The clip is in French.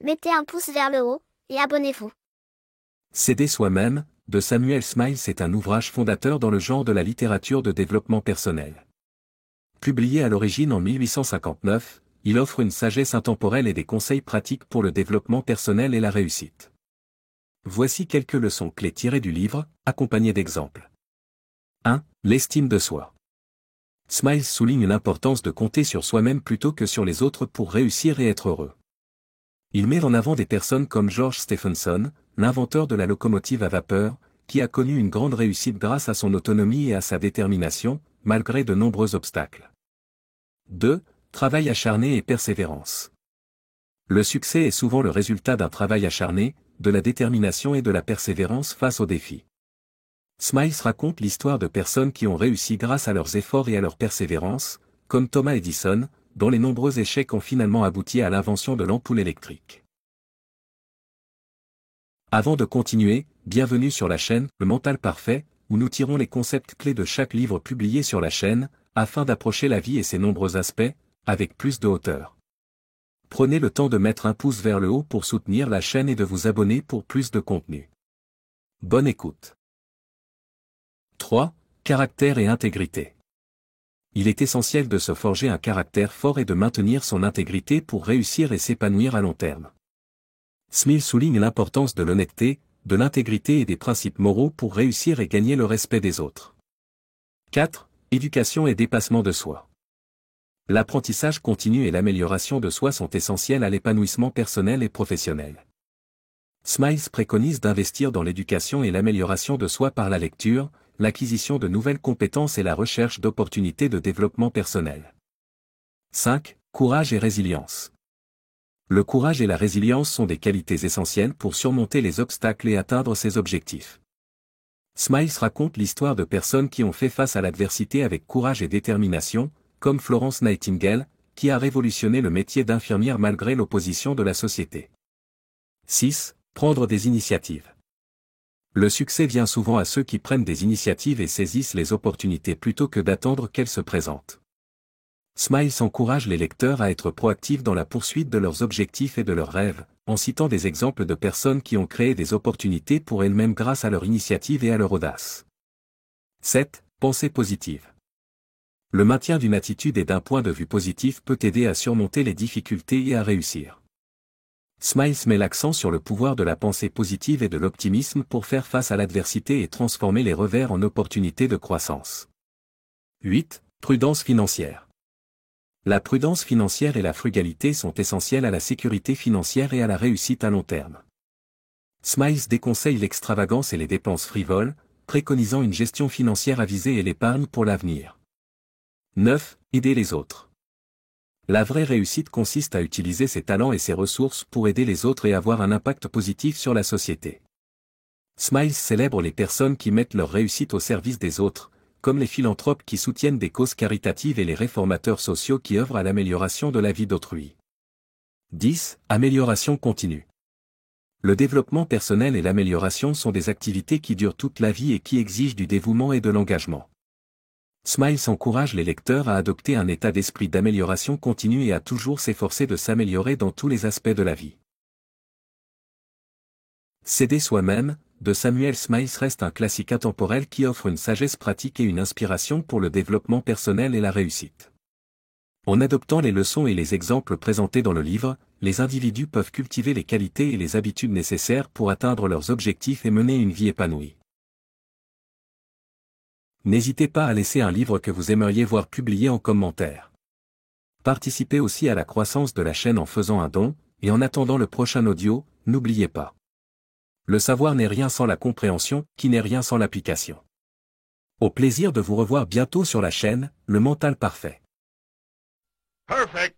Mettez un pouce vers le haut, et abonnez-vous. S'aider soi-même, de Samuel Smiles est un ouvrage fondateur dans le genre de la littérature de développement personnel. Publié à l'origine en 1859, il offre une sagesse intemporelle et des conseils pratiques pour le développement personnel et la réussite. Voici quelques leçons clés tirées du livre, accompagnées d'exemples. 1. L'estime de soi. Smiles souligne l'importance de compter sur soi-même plutôt que sur les autres pour réussir et être heureux. Il met en avant des personnes comme George Stephenson, l'inventeur de la locomotive à vapeur, qui a connu une grande réussite grâce à son autonomie et à sa détermination, malgré de nombreux obstacles. 2. Travail acharné et persévérance. Le succès est souvent le résultat d'un travail acharné, de la détermination et de la persévérance face aux défis. Smiles raconte l'histoire de personnes qui ont réussi grâce à leurs efforts et à leur persévérance, comme Thomas Edison, dont les nombreux échecs ont finalement abouti à l'invention de l'ampoule électrique. Avant de continuer, bienvenue sur la chaîne Le Mental Parfait, où nous tirons les concepts clés de chaque livre publié sur la chaîne, afin d'approcher la vie et ses nombreux aspects, avec plus de hauteur. Prenez le temps de mettre un pouce vers le haut pour soutenir la chaîne et de vous abonner pour plus de contenu. Bonne écoute. 3. Caractère et intégrité. Il est essentiel de se forger un caractère fort et de maintenir son intégrité pour réussir et s'épanouir à long terme. Smiles souligne l'importance de l'honnêteté, de l'intégrité et des principes moraux pour réussir et gagner le respect des autres. 4. Éducation et dépassement de soi. L'apprentissage continu et l'amélioration de soi sont essentiels à l'épanouissement personnel et professionnel. Smiles préconise d'investir dans l'éducation et l'amélioration de soi par la lecture, l'acquisition de nouvelles compétences et la recherche d'opportunités de développement personnel. 5. Courage et résilience. Le courage et la résilience sont des qualités essentielles pour surmonter les obstacles et atteindre ses objectifs. Smiles raconte l'histoire de personnes qui ont fait face à l'adversité avec courage et détermination, comme Florence Nightingale, qui a révolutionné le métier d'infirmière malgré l'opposition de la société. 6. Prendre des initiatives. Le succès vient souvent à ceux qui prennent des initiatives et saisissent les opportunités plutôt que d'attendre qu'elles se présentent. Smiles encourage les lecteurs à être proactifs dans la poursuite de leurs objectifs et de leurs rêves, en citant des exemples de personnes qui ont créé des opportunités pour elles-mêmes grâce à leur initiative et à leur audace. 7. Pensée positive. Le maintien d'une attitude et d'un point de vue positif peut aider à surmonter les difficultés et à réussir. Smiles met l'accent sur le pouvoir de la pensée positive et de l'optimisme pour faire face à l'adversité et transformer les revers en opportunités de croissance. 8. Prudence financière. La prudence financière et la frugalité sont essentielles à la sécurité financière et à la réussite à long terme. Smiles déconseille l'extravagance et les dépenses frivoles, préconisant une gestion financière avisée et l'épargne pour l'avenir. 9. Aider les autres. La vraie réussite consiste à utiliser ses talents et ses ressources pour aider les autres et avoir un impact positif sur la société. Smiles célèbre les personnes qui mettent leur réussite au service des autres, comme les philanthropes qui soutiennent des causes caritatives et les réformateurs sociaux qui œuvrent à l'amélioration de la vie d'autrui. 10. Amélioration continue. Le développement personnel et l'amélioration sont des activités qui durent toute la vie et qui exigent du dévouement et de l'engagement. Smiles encourage les lecteurs à adopter un état d'esprit d'amélioration continue et à toujours s'efforcer de s'améliorer dans tous les aspects de la vie. S'aider soi-même, de Samuel Smiles reste un classique intemporel qui offre une sagesse pratique et une inspiration pour le développement personnel et la réussite. En adoptant les leçons et les exemples présentés dans le livre, les individus peuvent cultiver les qualités et les habitudes nécessaires pour atteindre leurs objectifs et mener une vie épanouie. N'hésitez pas à laisser un livre que vous aimeriez voir publié en commentaire. Participez aussi à la croissance de la chaîne en faisant un don, et en attendant le prochain audio, n'oubliez pas. Le savoir n'est rien sans la compréhension, qui n'est rien sans l'application. Au plaisir de vous revoir bientôt sur la chaîne, Le Mental Parfait. Perfect.